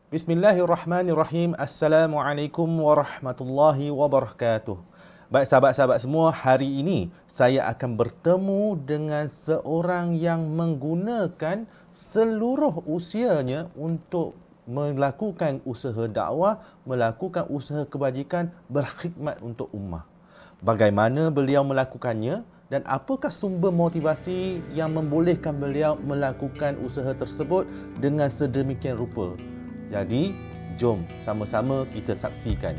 Bismillahirrahmanirrahim. Assalamualaikum warahmatullahi wabarakatuh. Baik sahabat-sahabat semua, hari ini saya akan bertemu dengan seorang yang menggunakan seluruh usianya untuk melakukan usaha dakwah, melakukan usaha kebajikan, berkhidmat untuk ummah. Bagaimana beliau melakukannya dan apakah sumber motivasi yang membolehkan beliau melakukan usaha tersebut dengan sedemikian rupa? Jadi, jom sama-sama kita saksikan.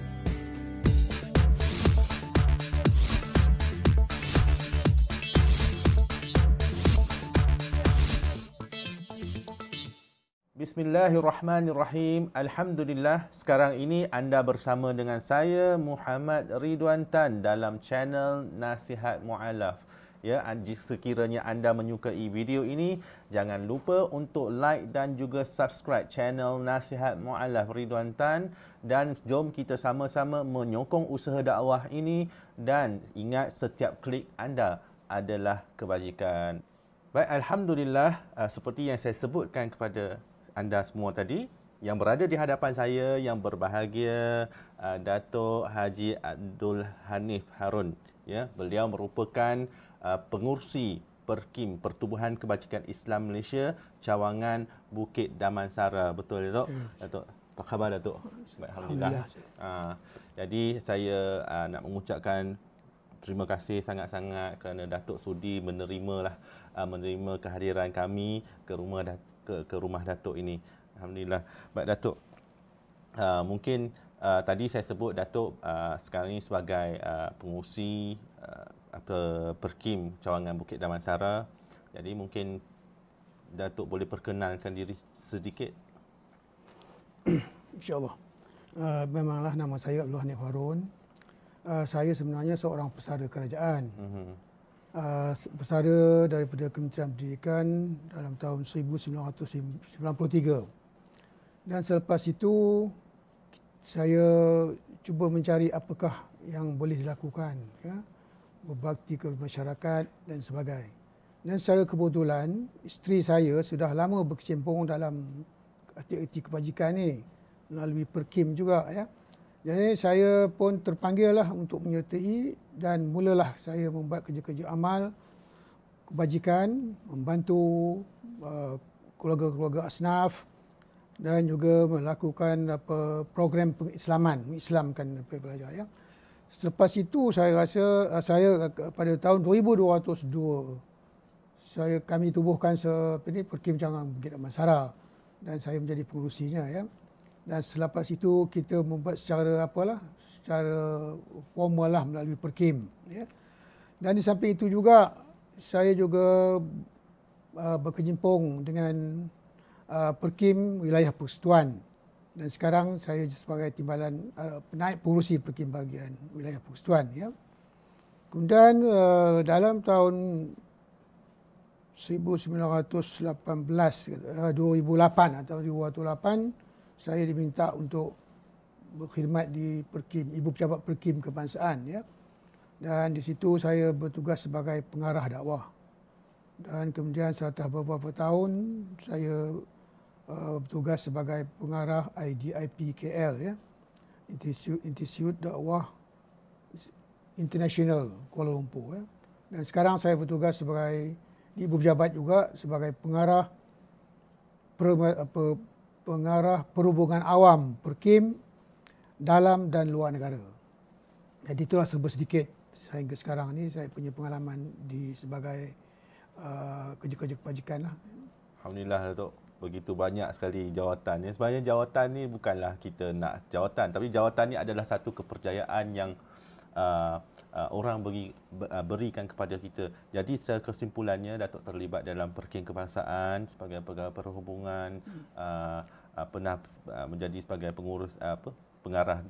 Bismillahirrahmanirrahim. Alhamdulillah, sekarang ini anda bersama dengan saya Muhammad Ridwan Tan dalam channel Nasihat Mu'alaf. Ya, sekiranya anda menyukai video ini, jangan lupa untuk like dan juga subscribe channel Nasihat Mu'alaf Ridwan Tan, dan jom kita sama-sama menyokong usaha dakwah ini, dan ingat setiap klik anda adalah kebajikan. Baik, Alhamdulillah, seperti yang saya sebutkan kepada anda semua tadi, yang berada di hadapan saya yang berbahagia, Datuk Haji Abdul Hanif Harun. Ya, beliau merupakan pengurusi Perkim Pertubuhan Kebajikan Islam Malaysia, Cawangan Bukit Damansara. Betul, Datuk? Datuk, apa khabar, Datuk? Alhamdulillah. Jadi saya nak mengucapkan terima kasih sangat-sangat kerana Datuk sudi menerima kehadiran kami ke rumah Datuk ini. Alhamdulillah. Baik, Datuk. Mungkin tadi saya sebut Datuk sekarang ini sebagai pengurusi Perkim Cawangan Bukit Damansara. Jadi mungkin Datuk boleh perkenalkan diri sedikit. InsyaAllah. Memanglah nama saya Abdul Hanif Harun. Saya sebenarnya seorang pesara kerajaan. Pesara daripada Kementerian Pendidikan dalam tahun 1993. Dan selepas itu saya cuba mencari apakah yang boleh dilakukan, ya, berbakti ke masyarakat dan sebagainya. Dan secara kebetulan isteri saya sudah lama berkecimpung dalam aktiviti kebajikan ni melalui Perkim juga, ya. Jadi saya pun terpanggil lah untuk menyertai dan mulalah saya membuat kerja-kerja amal kebajikan, membantu keluarga-keluarga asnaf dan juga melakukan program pengislaman, mengislamkan pelajar, ya. Selepas itu saya rasa saya pada tahun 2202 kami tubuhkan Perkim Cawangan Bukit Damansara dan saya menjadi pengurusinya, ya. Dan selepas itu kita membuat secara formal lah melalui Perkim, ya. Dan di samping itu juga saya juga berkecimpung dengan Perkim Wilayah Persekutuan, dan sekarang saya sebagai timbalan penaik pengurusi Perkim Bahagian Wilayah Persekutuan, ya. Kemudian dalam tahun 2008 atau 2008 saya diminta untuk berkhidmat di Perkim, Ibu Pejabat Perkim Kebangsaan, ya. Dan di situ saya bertugas sebagai pengarah dakwah. Dan kemudian setelah beberapa tahun saya bertugas sebagai pengarah IDIP KL, ya. Institut Dakwah International Kuala Lumpur, ya. Dan sekarang saya bertugas sebagai Ibu Pejabat juga sebagai pengarah perhubungan awam Perkim dalam dan luar negara. Jadi itulah sedikit sehingga sekarang ni saya punya pengalaman sebagai kerja-kerja kebajikan lah. Alhamdulillah, Datuk. Begitu banyak sekali jawatan. Sebenarnya jawatan ni bukanlah kita nak jawatan, tapi jawatan ni adalah satu kepercayaan yang orang berikan kepada kita. Jadi secara kesimpulannya, Datuk terlibat dalam Perkim Kebangsaan sebagai pegawai perhubungan, pernah menjadi sebagai pengurus pengarah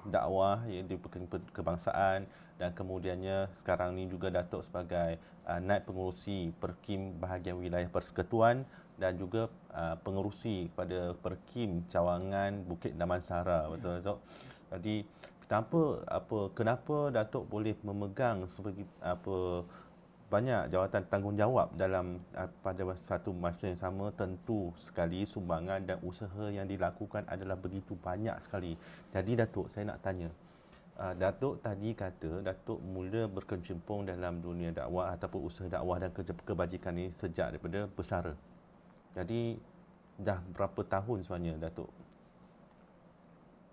dakwah di Perkim Kebangsaan, dan kemudiannya sekarang ni juga Datuk sebagai naib pengurusi Perkim Bahagian Wilayah Persekutuan dan juga pengurusi pada Perkim Cawangan Bukit Damansara. Betul, Datuk? Jadi kenapa Datuk boleh memegang sebagai banyak jawatan tanggungjawab dalam pada satu masa yang sama. Tentu sekali sumbangan dan usaha yang dilakukan adalah begitu banyak sekali. Jadi Datuk, saya nak tanya, Datuk tadi kata Datuk mula berkecimpung dalam dunia dakwah ataupun usaha dakwah dan kerja kebajikan ini sejak daripada bersara. Jadi dah berapa tahun sebenarnya Datuk?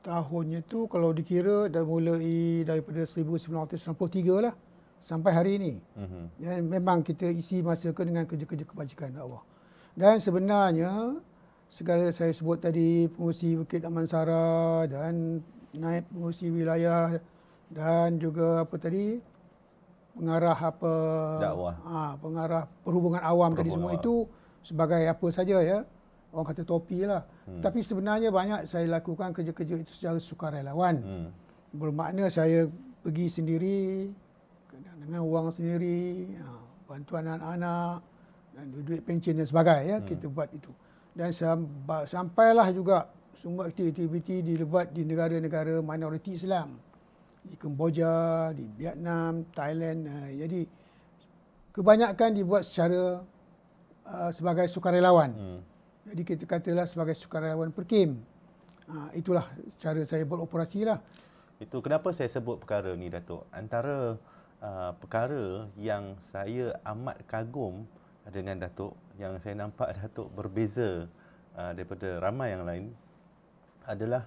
Tahunnya tu kalau dikira dah mulai daripada 1993 lah sampai hari ini. Dan memang kita isi masa dengan kerja-kerja kebajikan dakwah. Dan sebenarnya segala saya sebut tadi, pengurusi Bukit Damansara dan naib pengurusi wilayah dan juga apa tadi, pengarah apa Dakwah. Pengarah perhubungan awam tadi, semua itu sebagai apa saja ya. Orang kata topi lah. Tapi sebenarnya banyak saya lakukan kerja-kerja itu secara sukarelawan. Bermakna saya pergi sendiri dengan wang sendiri, bantuan anak-anak dan duit pencen dan sebagainya, kita buat itu. Dan sampailah juga semua aktiviti dibuat di negara-negara minoriti Islam, di Kemboja, di Vietnam, Thailand. Jadi kebanyakan dibuat secara sebagai sukarelawan. Jadi kita katalah sebagai sukarelawan perkim. Itulah cara saya beroperasi lah. Itu kenapa saya sebut perkara ni Datuk. Antara perkara yang saya amat kagum dengan Datuk, yang saya nampak Datuk berbeza daripada ramai yang lain, adalah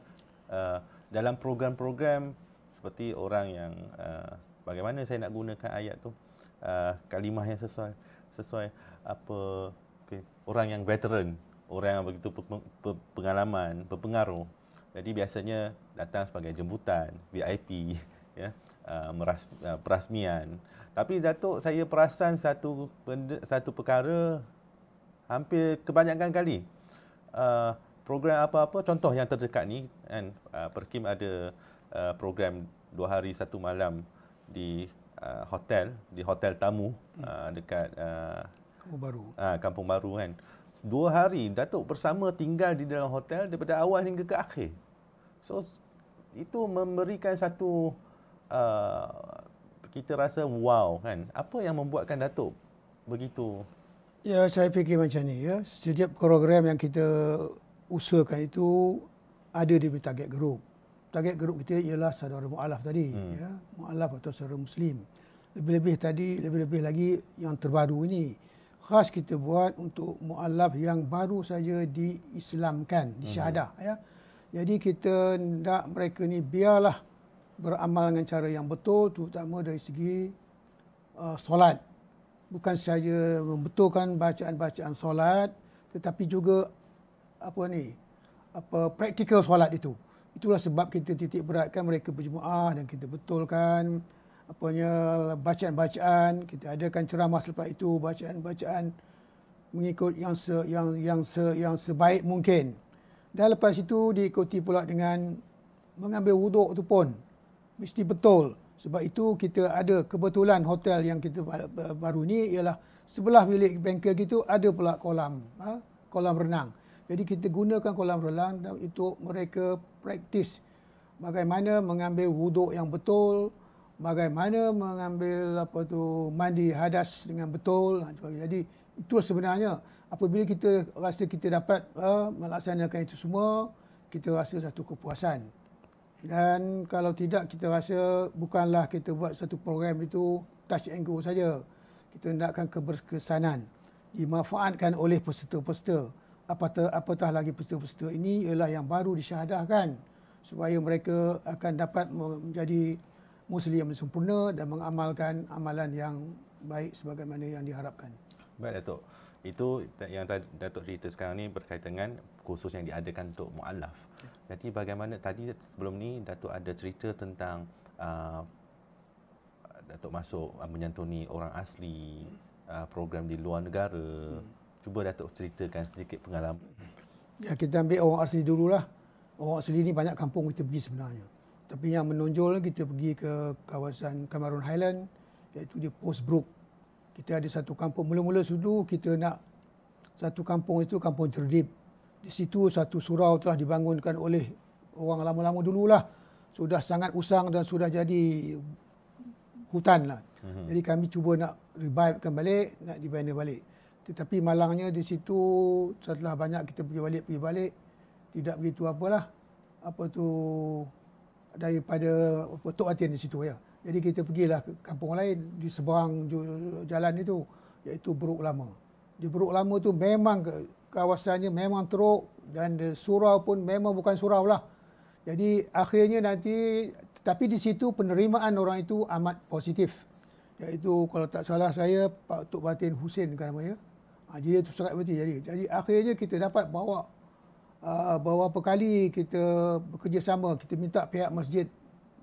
dalam program-program seperti orang yang bagaimana saya nak gunakan ayat tu, kalimah yang sesuai apa, orang yang veteran, orang yang begitu pengalaman, berpengaruh. Jadi biasanya datang sebagai jemputan, VIP, ya, perasmian. Tapi Datuk, saya perasan satu perkara hampir kebanyakan kali. Program apa-apa, contoh yang terdekat ni kan, Perkim ada program 2 hari 1 malam di hotel tamu dekat Kampung Baru kan. 2 hari Datuk bersama tinggal di dalam hotel daripada awal hingga ke akhir. So itu memberikan satu kita rasa wow kan. Apa yang membuatkan Datuk begitu? Ya, saya fikir macam ni ya. Setiap program yang kita usahakan itu ada di target group. Target group kita ialah saudara mualaf tadi, ya, mualaf atau saudara Muslim. Lebih-lebih lagi yang terbaru ini khas kita buat untuk mualaf yang baru saja diislamkan, disyahadah, ya. Jadi kita nak mereka ni biarlah beramal dengan cara yang betul, terutama dari segi solat. Bukan sahaja membetulkan bacaan-bacaan solat, tetapi juga praktikal solat itu. Itulah sebab kita titik beratkan mereka berjemaah dan kita betulkan bacaan-bacaan. Kita adakan ceramah selepas itu, bacaan-bacaan mengikut yang sebaik mungkin. Dan lepas itu diikuti pula dengan mengambil wuduk tu pun mesti betul. Sebab itu kita ada kebetulan hotel yang kita baru ni ialah sebelah bilik bengkel kita ada pula kolam renang. Jadi kita gunakan kolam renang untuk mereka praktis bagaimana mengambil wuduk yang betul, bagaimana mengambil mandi hadas dengan betul. Jadi itu sebenarnya apabila kita rasa kita dapat melaksanakan itu semua, kita rasa satu kepuasan. Dan kalau tidak, kita rasa bukanlah kita buat satu program itu touch and go saja. Kita hendakkan keberkesanan dimanfaatkan oleh peserta-peserta. Apatah lagi peserta-peserta ini ialah yang baru disyahadahkan, supaya mereka akan dapat menjadi Muslim yang sempurna dan mengamalkan amalan yang baik sebagaimana yang diharapkan. Baik Datuk, itu yang Datuk cerita sekarang ni berkaitan dengan kursus yang diadakan untuk mualaf. Jadi bagaimana tadi sebelum ni Datuk ada cerita tentang Datuk masuk menyantuni orang asli, program di luar negara. Cuba Datuk ceritakan sedikit pengalaman. Ya, kita ambil orang asli dululah. Orang asli ni banyak kampung kita pergi sebenarnya. Tapi yang menonjol kita pergi ke kawasan Cameron Highland, iaitu di Postbrook. Kita ada satu kampung, mula-mula dulu kita nak satu kampung itu Kampung Cerdip. Di situ satu surau telah dibangunkan oleh orang lama-lama dululah. Sudah sangat usang dan sudah jadi hutan lah. Jadi kami cuba nak revivekan balik, nak dibina balik. Tetapi malangnya di situ setelah banyak kita pergi balik, tidak begitu apalah. Apa tu daripada Tok Batin di situ ya. Jadi kita pergilah ke kampung lain di seberang jalan itu, iaitu Beruk Lama. Di Beruk Lama tu memang kawasannya memang teruk dan surau pun memang bukan surau lah. Jadi akhirnya nanti, tapi di situ penerimaan orang itu amat positif. Iaitu kalau tak salah saya Pak Tok Batin Husin kan namanya. Dia tu sangat berhati. Jadi akhirnya kita dapat bawa beberapa kali kita bekerjasama, kita minta pihak masjid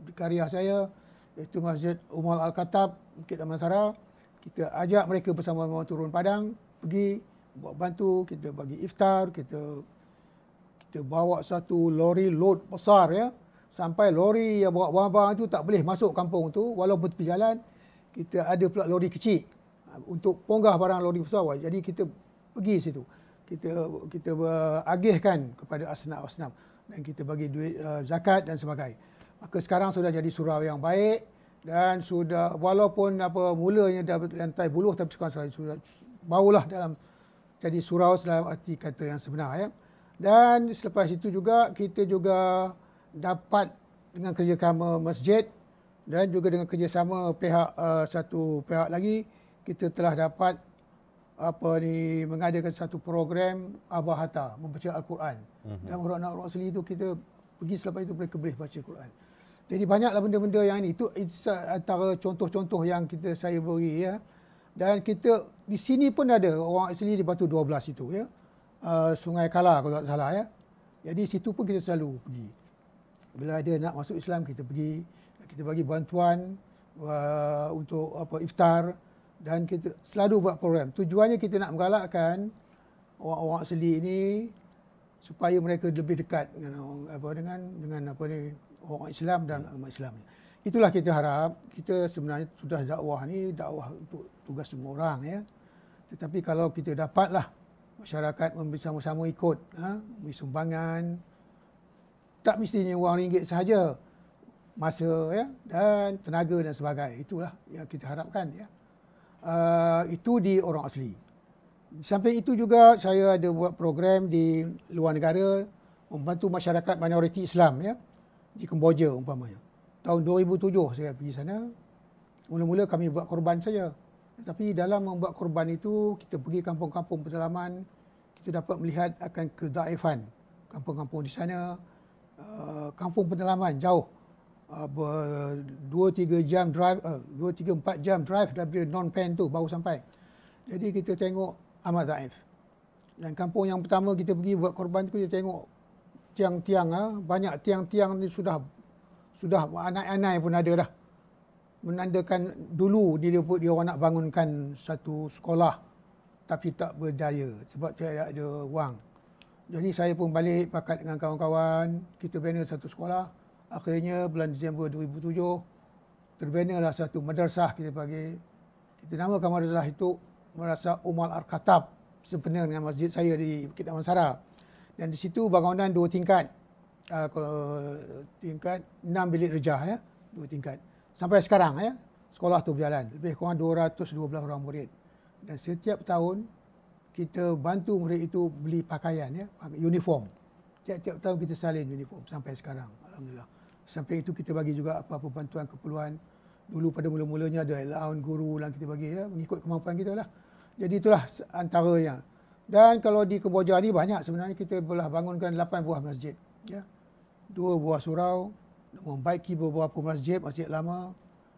di karya saya, iaitu Masjid Umar Al-Khattab, Bukit Damansara, kita ajak mereka bersama-sama turun padang, pergi buat bantu, kita bagi iftar, kita bawa satu lori load besar ya, sampai lori yang bawa barang-barang itu tak boleh masuk kampung tu, walaupun tepi jalan, kita ada pula lori kecil untuk ponggah barang lori besar. Jadi kita pergi situ. Kita agihkan kepada asnaf-asnaf dan kita bagi duit zakat dan sebagainya. Maka sekarang sudah jadi surau yang baik dan sudah walaupun mulanya dapat lantai buluh, tapi sekarang sudah baulah dalam jadi surau dalam arti kata yang sebenar ya. Dan selepas itu juga kita juga dapat dengan kerjasama masjid dan juga dengan kerjasama satu pihak lagi, kita telah dapat mengadakan satu program Abah Hatta membaca Al-Quran. Dan orang asli itu kita pergi, selepas itu mereka boleh baca Quran. Jadi banyaklah benda-benda yang ini. Itu antara contoh-contoh yang saya beri ya. Dan kita di sini pun ada orang asli di Batu 12 itu ya. Sungai Kala kalau tak salah ya. Jadi situ pun kita selalu pergi. Bila ada nak masuk Islam kita pergi, kita bagi bantuan untuk iftar. Dan kita selalu buat program. Tujuannya kita nak menggalakkan orang-orang asli ini supaya mereka lebih dekat dengan orang Islam dan agama Islam. Itulah kita harap. Kita sebenarnya sudah dakwah untuk tugas semua orang ya. Tetapi kalau kita dapatlah masyarakat bersama-sama ikut, beri sumbangan, tak mestinya wang ringgit sahaja, masa ya dan tenaga dan sebagainya. Itulah yang kita harapkan ya. Itu di orang asli. Sampai itu juga saya ada buat program di luar negara membantu masyarakat minoriti Islam ya, di Kemboja umpamanya. Tahun 2007 saya pergi sana. Mula-mula kami buat korban saja. Tetapi dalam membuat korban itu kita pergi kampung-kampung pedalaman, kita dapat melihat akan kedaifan kampung-kampung di sana. Kampung pedalaman jauh. 2-3 jam drive, 2-3-4 jam drive daripada non-pen tu baru sampai. Jadi kita tengok amat daif. Dan kampung yang pertama kita pergi buat korban tu, kita tengok tiang-tiang, banyak tiang-tiang ni sudah anai-anai pun ada dah. Menandakan dulu dia orang nak bangunkan satu sekolah tapi tak berdaya sebab tidak ada wang. Jadi saya pun balik pakat dengan kawan-kawan, kita bina satu sekolah. Akhirnya bulan Disember 2007 terbinalah satu madrasah kita namakan madrasah itu Madrasah Umar Al-Khattab, sempena dengan masjid saya di Bukit Damansara. Dan di situ bangunan 2 tingkat. Tingkat 6 bilik rejah ya, 2 tingkat. Sampai sekarang ya, sekolah tu berjalan. Lebih kurang 212 orang murid. Dan setiap tahun kita bantu murid itu beli pakaian ya, uniform. Tiap-tiap tahun kita salin uniform sampai sekarang. Alhamdulillah. Sampai itu kita bagi juga apa-apa bantuan keperluan. Dulu pada mula-mulanya ada allowance guru yang kita bagi ya, mengikut kemampuan kita lah. Jadi itulah antaranya. Dan kalau di Kemboja ni banyak sebenarnya, kita boleh bangunkan 8 buah masjid ya. 2 buah surau, membaiki beberapa masjid lama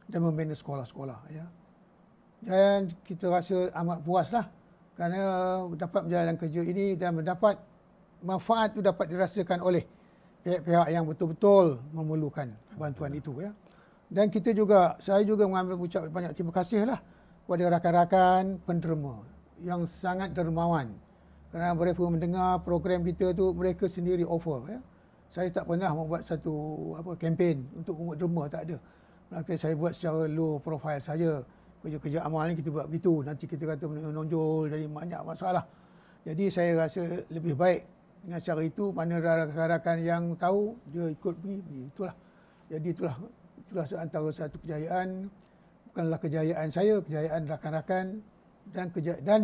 dan membina sekolah-sekolah ya. Dan kita rasa amat puaslah kerana dapat menjalankan kerja ini dan mendapat manfaat itu dapat dirasakan oleh pihak-pihak yang betul-betul memerlukan bantuan itu ya. Dan saya juga mengambil ucap banyak terima kasih lah kepada rakan-rakan penderma yang sangat dermawan. Kerana mereka mendengar program kita tu, mereka sendiri offer ya. Saya tak pernah membuat satu kempen untuk umat derma, tak ada. Maka saya buat secara low profile saja. Kerja-kerja amal ni kita buat begitu, nanti kita kata menonjol jadi banyak masalah. Jadi saya rasa lebih baik dengan cara itu, mana rakan-rakan yang tahu dia ikut pergi. Itulah. Jadi itulah antara satu kejayaan bukanlah kejayaan saya, kejayaan rakan-rakan dan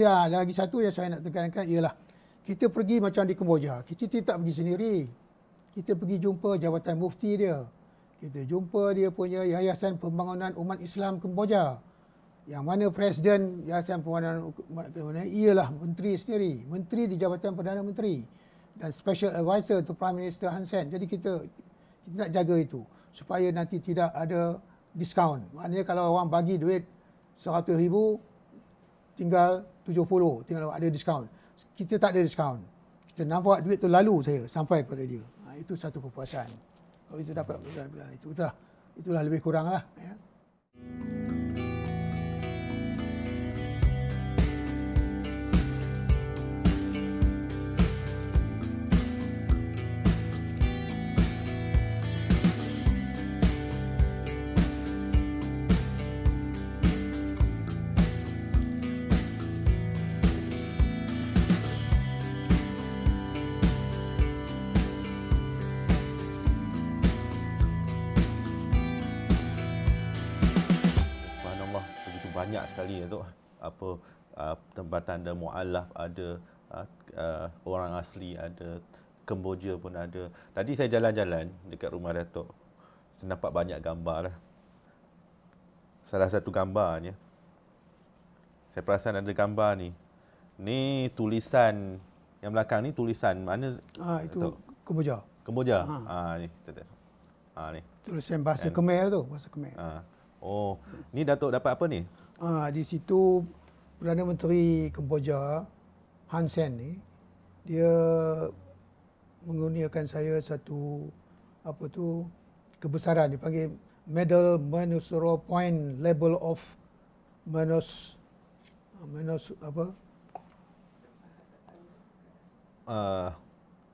dia lagi satu yang saya nak tekankan ialah kita pergi macam di Kemboja. Kita tidak pergi sendiri. Kita pergi jumpa Jabatan Mufti dia. Kita jumpa dia punya Yayasan Pembangunan Umat Islam Kemboja. Yang mana Presiden Yayasan Pembangunan Umat Islam ialah Menteri sendiri. Menteri di Jabatan Perdana Menteri. Dan Special Advisor to Prime Minister Hun Sen. Jadi kita nak jaga itu. Supaya nanti tidak ada diskaun. Maknanya kalau orang bagi duit 100,000, tinggal 70, tinggal ada diskaun. Kita tak ada diskaun. Kita nampak duit tu lalu saya sampai pada dia. Itu satu kepuasan. Kalau itu dapat, itulah lebih kurang lah. Ya. Banyak sekali Datuk. Apa tempatan ada mualaf, ada orang asli, ada Kemboja pun ada. Tadi saya jalan-jalan dekat rumah Datuk. Saya nampak banyak gambar lah. Salah satu gambarnya, saya perasan ada gambar ni. Ni tulisan yang belakang ni tulisan mana? Itu Datuk? Kemboja. Kemboja. Ni. Ni. Tulisan bahasa Khmer tu, bahasa Khmer. Oh, ni Datuk dapat apa ni? Di situ Perdana Menteri Kemboja Hun Sen ni dia mengurniakan saya satu kebesaran, dipanggil Medal Manusoro Point Label of Manus apa?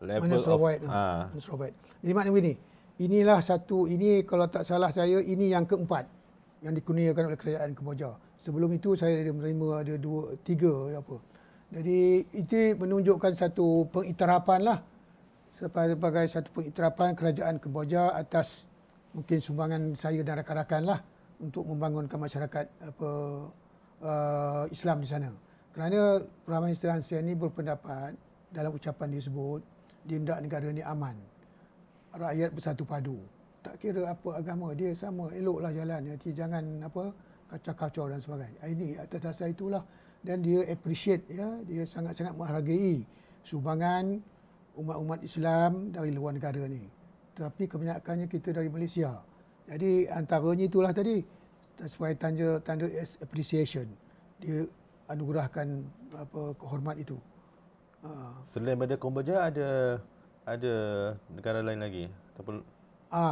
Level Manusoro of White. Manusoro White. Jadi maknanya begini, inilah satu, ini kalau tak salah saya ini yang keempat yang dikurniakan oleh kerajaan Kemboja. Sebelum itu saya ada menerima ada 2, 3 apa. Jadi itu menunjukkan satu pengiktirafan lah, sebagai satu pengiktirafan kerajaan Kemboja atas mungkin sumbangan saya dan rakan-rakan lah untuk membangunkan masyarakat Islam di sana. Kerana Prime Minister Hun Sen ini berpendapat dalam ucapan dia sebut dia hendak negara ini aman, rakyat bersatu padu. Tak kira apa agama dia sama, eloklah jalan, nanti jangan kacau-kacau dan sebagainya. Ini atas dasar itulah, dan dia appreciate, ya, dia sangat-sangat menghargai sumbangan umat-umat Islam dari luar negara ni. Tapi kebanyakannya kita dari Malaysia. Jadi antaranya itulah tadi, sebagai tanda appreciation, dia anugerahkan kehormat itu. Selain daripada Kemboja ada negara lain lagi ataupun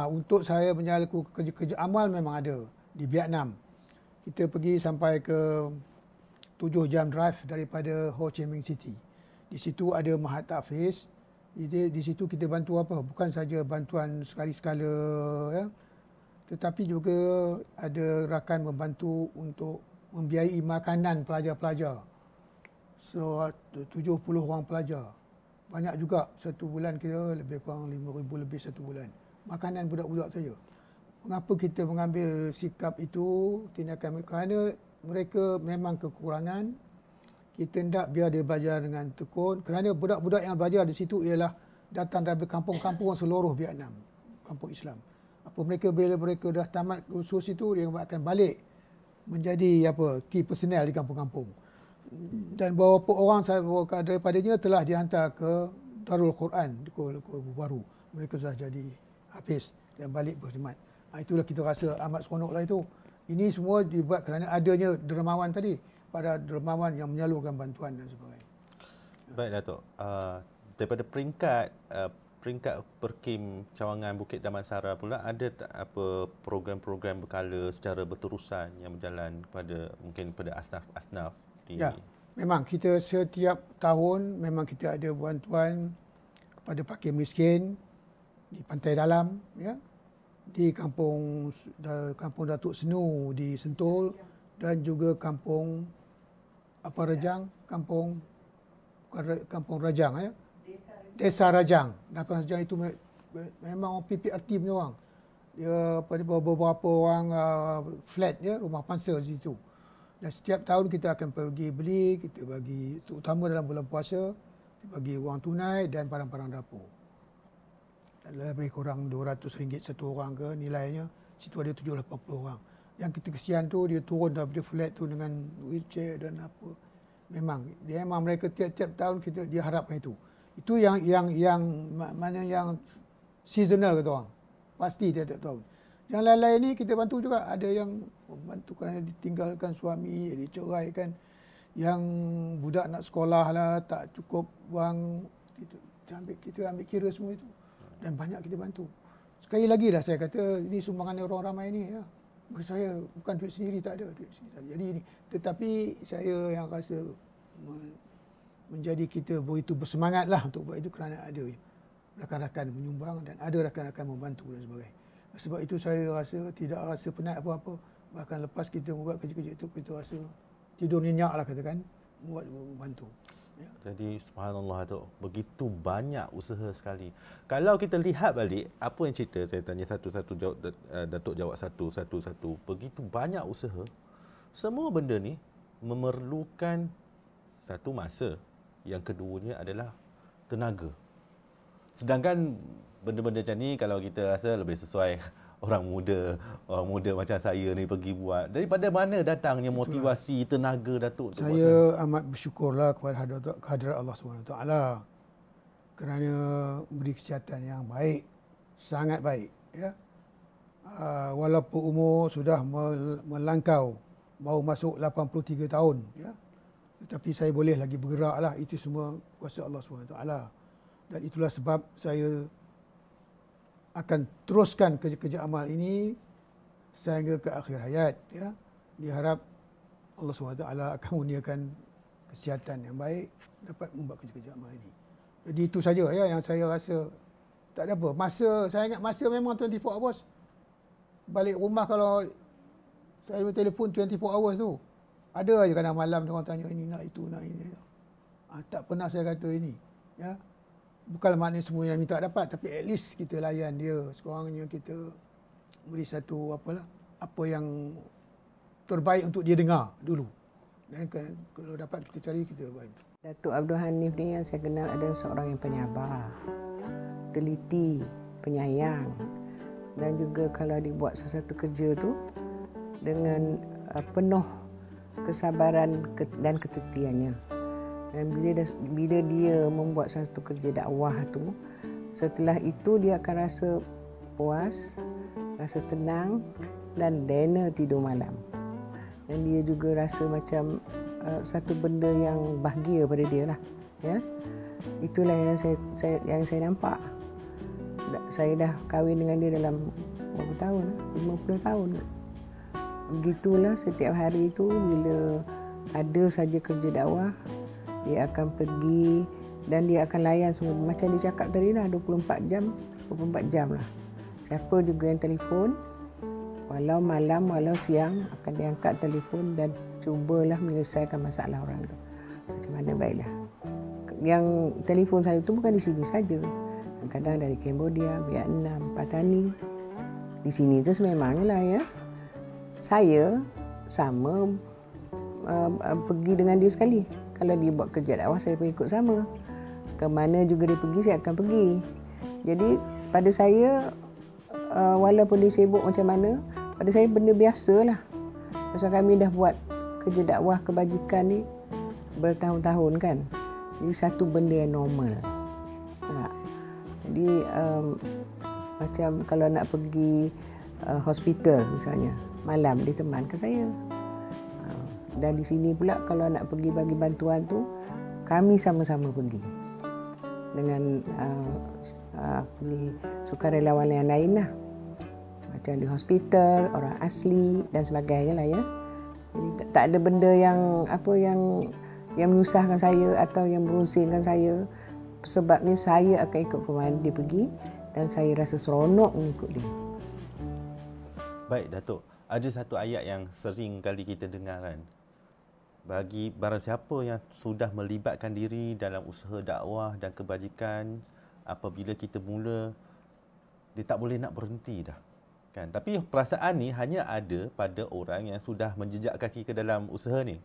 untuk saya menyalaku kerja amal memang ada di Vietnam. Kita pergi sampai ke 7 jam drive daripada Ho Chi Minh City. Di situ ada Mahat Hafiz. Di situ kita bantu apa? Bukan saja bantuan sekali-sekala, ya, tetapi juga ada rakan membantu untuk membiayai makanan pelajar-pelajar. So 70 orang pelajar. Banyak juga, satu bulan kira lebih kurang 5,000 lebih satu bulan. Makanan budak-budak saja. Mengapa kita mengambil sikap itu, tindakan mereka? Kerana mereka memang kekurangan. Kita hendak biar dia belajar dengan tekun. Kerana budak-budak yang belajar di situ ialah datang dari kampung-kampung seluruh Vietnam. Kampung Islam. Bila mereka dah tamat kursus itu, dia akan balik menjadi key personnel di kampung-kampung. Dan beberapa orang daripadanya telah dihantar ke Darul Quran di Kuala Baru. Mereka sudah jadi hafiz dan balik berkhidmat. Itulah kita rasa amat seronoklah itu. Ini semua dibuat kerana adanya dermawan tadi, pada dermawan yang menyalurkan bantuan dan sebagainya. Baik Datuk, daripada peringkat Perkim Cawangan Bukit Damansara pula, ada tak apa program-program berkala secara berterusan yang berjalan kepada asnaf-asnaf di... Ya, memang kita setiap tahun memang kita ada bantuan kepada fakir miskin di Pantai Dalam, ya, di kampung Datuk Senu di Sentul, dan juga kampung Rajang, kampung Rajang, ya. Desa Rajang. Desa Rajang itu memang PPRT punya orang. Dia beberapa orang flat dia, rumah pangsa di situ. Dan setiap tahun kita akan pergi beli, kita bagi, terutama dalam bulan puasa, kita bagi wang tunai dan barang-barang dapur. Lebih kurang RM200 satu orang ke nilainya. Situ ada 780 orang. Yang kita kesian tu dia turun daripada flat tu dengan wheelchair dan apa. Memang mereka tiap-tiap tahun dia harapkan itu. Itu yang mana yang seasonal kata orang. Pasti tiap-tiap tahun. Yang lain-lain ni kita bantu juga. Ada yang bantu kerana ditinggalkan suami, diceraikan. Yang budak nak sekolah lah, tak cukup wang. Kita ambil kira semua itu. Dan banyak kita bantu. Sekali lagi lah saya kata, ini sumbangan orang ramai ni. Ya. Saya bukan duit sendiri, tak ada duit sendiri. Jadi ini, tetapi saya yang rasa menjadi kita begitu bersemangat lah untuk buat itu kerana ada rakan-rakan menyumbang dan ada rakan-rakan membantu dan sebagainya. Sebab itu saya rasa tidak rasa penat apa-apa. Bahkan lepas kita buat kerja-kerja itu, kita rasa tidur nyenyak lah katakan, buat membantu. Ya. Jadi subhanallah tu, begitu banyak usaha sekali. Kalau kita lihat balik, apa yang cerita, saya tanya satu-satu, Datuk jawab satu-satu. Begitu banyak usaha, semua benda ni memerlukan satu masa. Yang keduanya adalah tenaga. Sedangkan benda-benda macam ni kalau kita rasa lebih sesuai orang muda macam saya ni pergi buat. Daripada mana datangnya motivasi, tenaga Datuk? Saya amat bersyukurlah kepada kehadirat Allah SWT kerana beri kesihatan yang baik, sangat baik. Ya. Walaupun umur sudah melangkau, baru masuk 83 tahun. Ya. Tetapi saya boleh lagi bergerak lah. Itu semua kuasa Allah SWT. Dan itulah sebab saya akan teruskan kerja-kerja amal ini sehingga ke akhir hayat. Ya. Diharap Allah SWT akan kurniakan kesihatan yang baik dapat membuat kerja-kerja amal ini. Jadi itu saja ya yang saya rasa. Tak ada apa. Saya ingat masa memang 24 hours. Balik rumah kalau saya telefon 24 hours tu. Ada aja kadang malam orang tanya ini nak itu nak ini. Tak pernah saya kata ini. Ya. Bukan maknanya semua yang minta dapat, tapi at least kita layan dia. Sekurang-kurangnya kita beri satu apa yang terbaik untuk dia dengar dulu. Dan kalau dapat kita cari, kita bantu. Datuk Abdul Hanif ni yang saya kenal adalah seorang yang penyabar, teliti, penyayang. Dan juga kalau dibuat sesuatu kerja tu dengan penuh kesabaran dan ketelitiannya. Dan bila dia membuat satu kerja dakwah tu, setelah itu dia akan rasa puas, rasa tenang dan lena tidur malam. Dan dia juga rasa macam satu benda yang bahagia pada dia lah. Ya? Itulah yang saya nampak. Saya dah kahwin dengan dia dalam berapa tahun? 50 tahun. Begitulah setiap hari itu bila ada saja kerja dakwah, dia akan pergi dan dia akan layan semua. Macam dia cakap tadi lah, 24 jam lah. Siapa juga yang telefon, walau malam, walau siang, akan dia angkat telefon dan cubalah menyelesaikan masalah orang tu. Macam mana baiklah. Yang telefon saya tu bukan di sini saja. Kadang dari Cambodia, Vietnam, Patani. Di sini tu sememangnya lah ya. Saya sama pergi dengan dia sekali. Kalau dia buat kerja dakwah, saya pun ikut sama. Ke mana juga dia pergi, saya akan pergi. Jadi pada saya, walaupun dia sibuk macam mana, pada saya benda biasa lah. Pasal kami dah buat kerja dakwah kebajikan ni bertahun-tahun kan. Jadi satu benda yang normal. Jadi macam kalau nak pergi hospital misalnya, malam dia temankan saya. Dan di sini pula kalau nak pergi bagi bantuan tu, kami sama-sama pergi dengan sukarelawan yang lain lah. Macam di hospital, orang asli dan sebagainya lah ya. Jadi tak ada benda yang menyusahkan saya atau yang merusingkan saya. Sebab ni saya akan ikut ke mana dia pergi dan saya rasa seronok mengikut dia. Baik Datuk, ada satu ayat yang sering kali kita dengar kan. Bagi barang siapa yang sudah melibatkan diri dalam usaha dakwah dan kebajikan, apabila kita mula, dia tak boleh nak berhenti dah. Kan? Tapi perasaan ni hanya ada pada orang yang sudah menjejak kaki ke dalam usaha ni.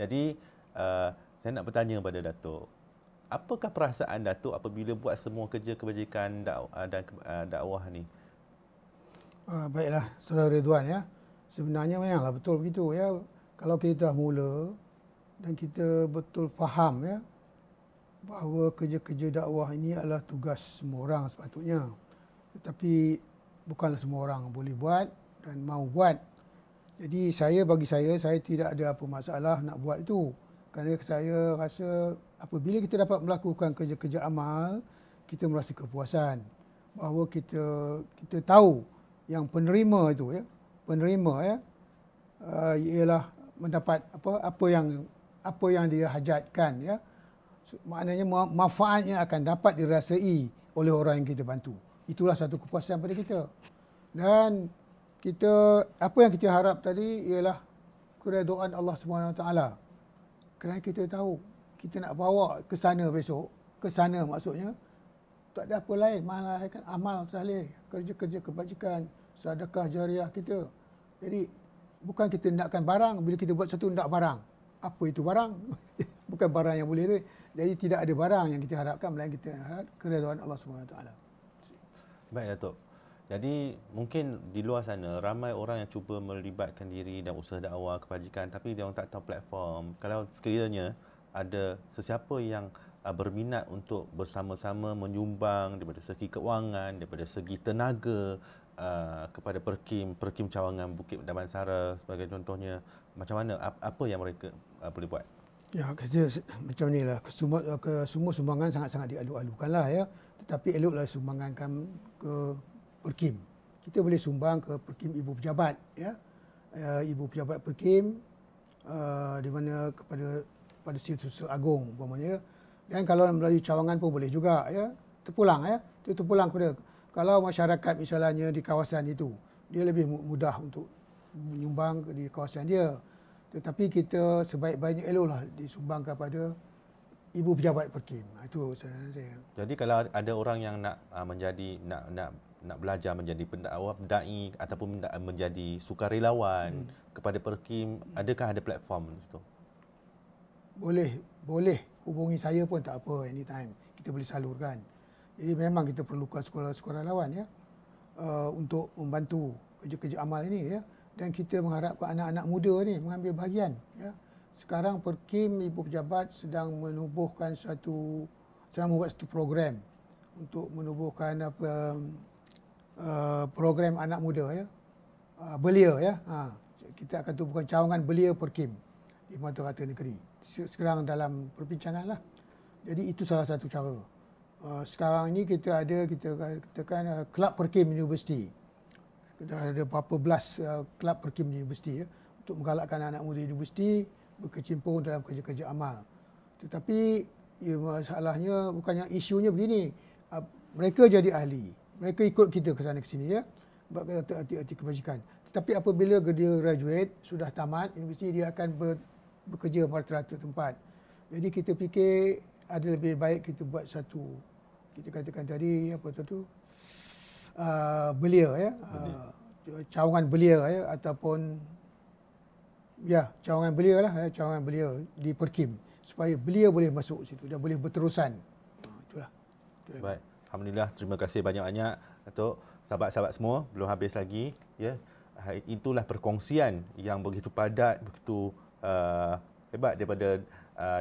Jadi saya nak bertanya pada Datuk, apakah perasaan Datuk apabila buat semua kerja kebajikan dan dakwah ni? Baiklah, Saudara Ridwan ya. Sebenarnya memanglah betul begitu ya. Kalau kita dah mula dan kita betul faham ya bahawa kerja-kerja dakwah ini adalah tugas semua orang sepatutnya. Tetapi bukanlah semua orang boleh buat dan mau buat. Jadi bagi saya tidak ada apa masalah nak buat itu. Kerana saya rasa apabila kita dapat melakukan kerja-kerja amal, kita merasa kepuasan bahawa kita tahu yang penerima itu ya, ialah mendapat apa yang dia hajatkan ya. Maknanya manfaatnya akan dapat dirasai oleh orang yang kita bantu. Itulah satu kepuasan pada kita. Dan apa yang kita harap tadi ialah keredaan Allah Subhanahu Wa Taala. Kerana kita tahu kita nak bawa ke sana besok, ke sana maksudnya tak ada apa lain melainkan amal saleh, kerja-kerja kebajikan, sedekah jariah kita. Jadi bukan kita nakkan barang, bila kita buat satu nak barang. Apa itu barang? Bukan barang yang boleh duit. Jadi tidak ada barang yang kita harapkan melainkan kita harap keredaan Allah Subhanahu Wa Taala. Baik Datuk. Jadi mungkin di luar sana ramai orang yang cuba melibatkan diri dalam usaha dakwah kebajikan tapi dia orang tak tahu platform. Kalau sekiranya ada sesiapa yang berminat untuk bersama-sama menyumbang daripada segi keuangan, daripada segi tenaga kepada Perkim Cawangan Bukit Damansara sebagai contohnya, macam mana, apa yang mereka boleh buat? Ya, kerja macam inilah. Semua sumbangan sangat-sangat dialu-alukanlah ya. Tetapi eloklah sumbangankan ke Perkim. Kita boleh sumbang ke Perkim Ibu Pejabat ya. Ibu Pejabat Perkim di mana kepada Setiausaha Agong umpamanya. Dan kalau melalui cawangan pun boleh juga ya. Terpulang ya. Itu terpulang kepada kalau masyarakat misalnya di kawasan itu, dia lebih mudah untuk menyumbang di kawasan dia. Tetapi kita sebaik-baiknya eloklah disumbangkan pada Ibu Pejabat Perkim. Itu saya. Jadi kalau ada orang yang nak menjadi nak belajar menjadi pendakwah, dai ataupun menjadi sukarelawan kepada Perkim, adakah ada platform itu? Boleh hubungi saya pun tak apa, anytime kita boleh salurkan. Jadi memang kita perlukan sukarelawan ya untuk membantu kerja-kerja amal ini ya. Dan kita mengharapkan anak-anak muda ni mengambil bahagian ya. Sekarang Perkim Ibu Pejabat sedang membuat satu program untuk menubuhkan program anak muda ya. Belia ya. Kita akan tubuhkan cawangan belia Perkim di Mata Rata Negeri. Sekarang dalam perbincangan lah. Jadi itu salah satu cara. Sekarang ini kita katakan Kelab Perkim Universiti. Kita ada berapa belas Kelab Perkim Universiti ya, untuk menggalakkan anak muda universiti berkecimpung dalam kerja-kerja amal. Tetapi ya, masalahnya bukannya isunya begini. Mereka jadi ahli. Mereka ikut kita ke sana ke sini ya. Buat aktiviti kebajikan. Tetapi apabila dia graduate, sudah tamat universiti, dia akan bekerja merata-rata tempat. Jadi kita fikir ada lebih baik kita buat satu, kita katakan tadi apa tu belia ya, cawangan belia ya, ataupun ya cawangan belia lah ya, cawangan belia di Perkim supaya belia boleh masuk situ dan boleh berterusan. Itulah. Baik, alhamdulillah, terima kasih banyak-banyak Datuk. Sahabat-sahabat semua, belum habis lagi ya. Itulah perkongsian yang begitu padat, begitu hebat daripada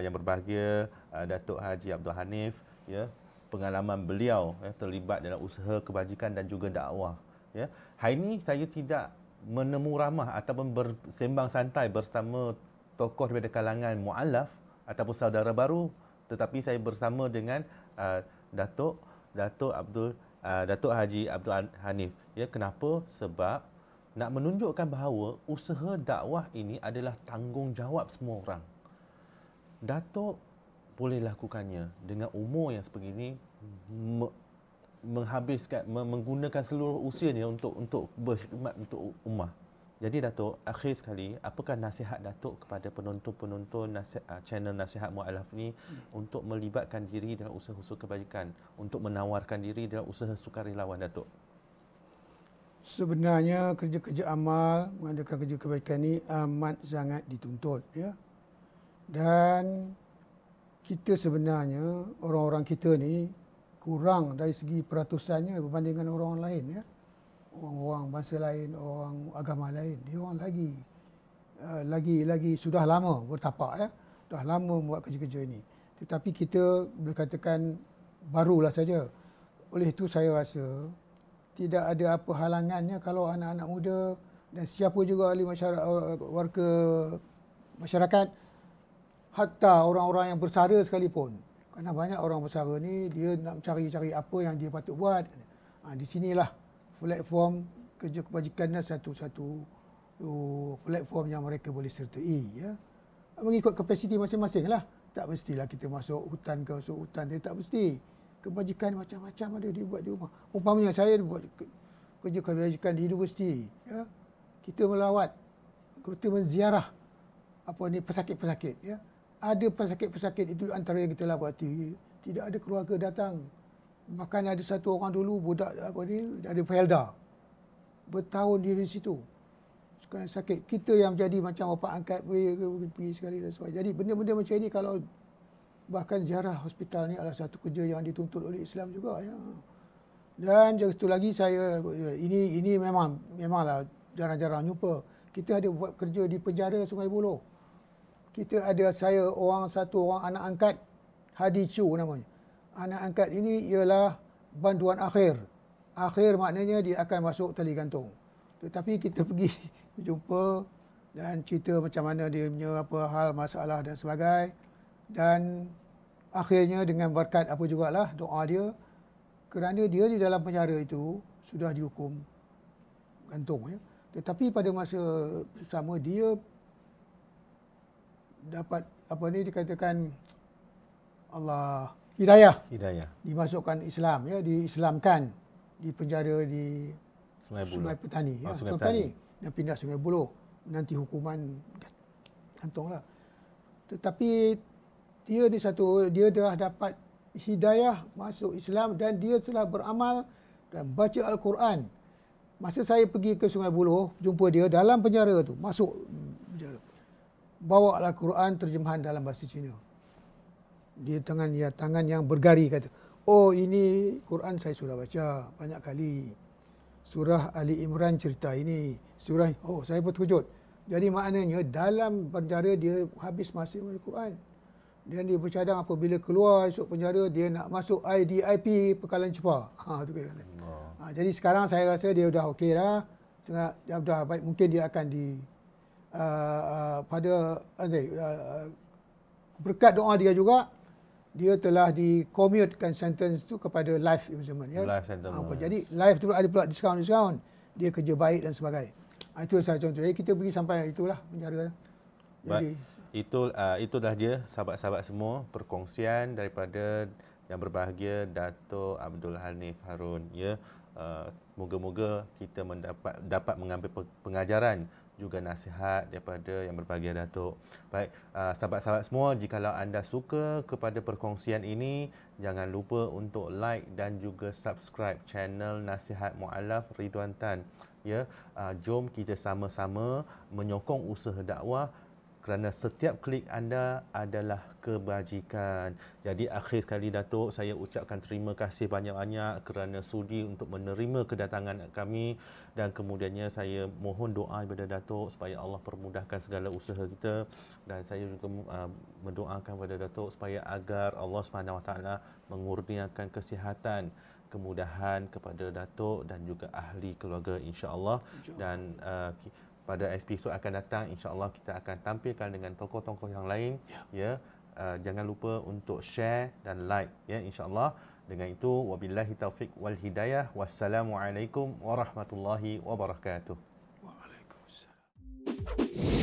yang berbahagia Datuk Haji Abdul Hanif ya. Pengalaman beliau ya, terlibat dalam usaha kebajikan dan juga dakwah ya. Hari ini saya tidak menemu ramah ataupun bersembang santai bersama tokoh daripada kalangan mualaf ataupun saudara baru, tetapi saya bersama dengan Datuk Haji Abdul Hanif ya. Kenapa? Sebab nak menunjukkan bahawa usaha dakwah ini adalah tanggungjawab semua orang. Datuk boleh lakukannya dengan umur yang sebegini, menggunakan seluruh usianya untuk berkhidmat untuk ummah. Jadi Datuk, akhir sekali, apakah nasihat Datuk kepada penonton-penonton channel Nasihat Mu'alaf ni untuk melibatkan diri dalam usaha-usaha kebajikan, untuk menawarkan diri dalam usaha sukarelawan Datuk? Sebenarnya kerja-kerja amal, mengadakan kerja kebaikan ni amat sangat dituntut, ya. Dan kita sebenarnya, orang-orang kita ni kurang dari segi peratusannya berbanding dengan orang lain, ya. Orang-orang bangsa lain, orang agama lain, dia orang lagi sudah lama bertapak, ya. Dah lama buat kerja-kerja ini. Tetapi kita boleh katakan barulah saja. Oleh itu saya rasa tidak ada apa halangannya kalau anak-anak muda dan siapa juga ahli masyarakat, warga masyarakat, hatta orang-orang yang bersara sekalipun. Kerana banyak orang bersara ni dia nak cari-cari apa yang dia patut buat. Di sinilah platform kerja kebajikan satu-satu platform yang mereka boleh sertai, ya. Mengikut kapasiti masing-masing lah. Tak mestilah kita masuk hutan ke masuk hutan, tak mesti. Kebajikan macam-macam ada dibuat di rumah. Umpamanya saya buat kerja kebajikan di universiti, ya. Kita melawat, kita menziarah pesakit-pesakit, ya. Ada pesakit-pesakit itu antara yang kita lawati, tidak ada keluarga datang. Bahkan ada satu orang dulu budak ada Felda. Bertahun di situ. Sekarang sakit. Kita yang jadi macam bapa angkat pergi sekali dan sebagainya. Jadi benda-benda macam ini kalau bahkan ziarah hospital ni adalah satu kerja yang dituntut oleh Islam juga, ya. Dan satu lagi saya ini memanglah jarang-jarang jumpa. Kita ada buat kerja di penjara Sungai Buloh. Kita ada satu orang anak angkat, Hadi Chu namanya. Anak angkat ini ialah bantuan akhir. Akhir maknanya dia akan masuk tali gantung. Tetapi kita pergi jumpa dan cerita macam mana dia punya hal masalah dan sebagainya. Dan akhirnya dengan berkat apa jugalah doa dia, kerana dia di dalam penjara itu sudah dihukum gantung, ya. Tetapi pada masa sama dia dapat dikatakan Allah hidayah. Dimasukkan Islam, ya, diislamkan di penjara di Sungai Petani, ya, Sungai Petani, dan pindah Sungai Buloh, nanti hukuman gantunglah. Tetapi dia dah dapat hidayah masuk Islam dan dia telah beramal dan baca Al-Quran. Masa saya pergi ke Sungai Buloh, jumpa dia dalam penjara tu, masuk penjara. Bawa Al-Quran terjemahan dalam bahasa Cina. Dia tangan yang bergari kata, "Oh, ini Quran saya sudah baca banyak kali. Surah Ali Imran cerita ini. Saya berterkejut. Jadi maknanya dalam penjara dia habis masa Al-Quran. Dan dia bercadang apabila keluar esok penjara dia nak masuk IDIP Pekalan Cepa. Tu kata. Jadi sekarang saya rasa dia dah okey dah. Dia dah baik, mungkin dia akan berkat doa dia juga dia telah di-commutekan sentence tu kepada life imprisonment, ya. Jadi life tu ada pula diskaun. Dia kerja baik dan sebagainya. Itu salah contoh. Jadi kita pergi sampai itulah penjara. Jadi itulah dia sahabat-sahabat semua perkongsian daripada yang berbahagia Dato' Abdul Hanif Harun, ya. Moga-moga kita dapat mengambil pengajaran juga nasihat daripada yang berbahagia Dato'. Baik, sahabat-sahabat semua, jikalau anda suka kepada perkongsian ini, jangan lupa untuk like dan juga subscribe channel Nasihat Mu'alaf Ridwan Tan, ya. Jom kita sama-sama menyokong usaha dakwah, kerana setiap klik anda adalah kebajikan. Jadi akhir sekali Datuk, saya ucapkan terima kasih banyak-banyak kerana sudi untuk menerima kedatangan kami, dan kemudiannya saya mohon doa kepada Datuk supaya Allah permudahkan segala usaha kita, dan saya juga mendoakan kepada Datuk supaya agar Allah SWT mengurniakan kesihatan, kemudahan kepada Datuk dan juga ahli keluarga, insya-Allah. Dan pada episod akan datang, insya-Allah kita akan tampilkan dengan tokoh-tokoh yang lain, ya. Jangan lupa untuk share dan like, ya, insya-Allah. Dengan itu, wabillahi taufik wal hidayah. Wassalamualaikum warahmatullahi wabarakatuh. Waalaikumsalam.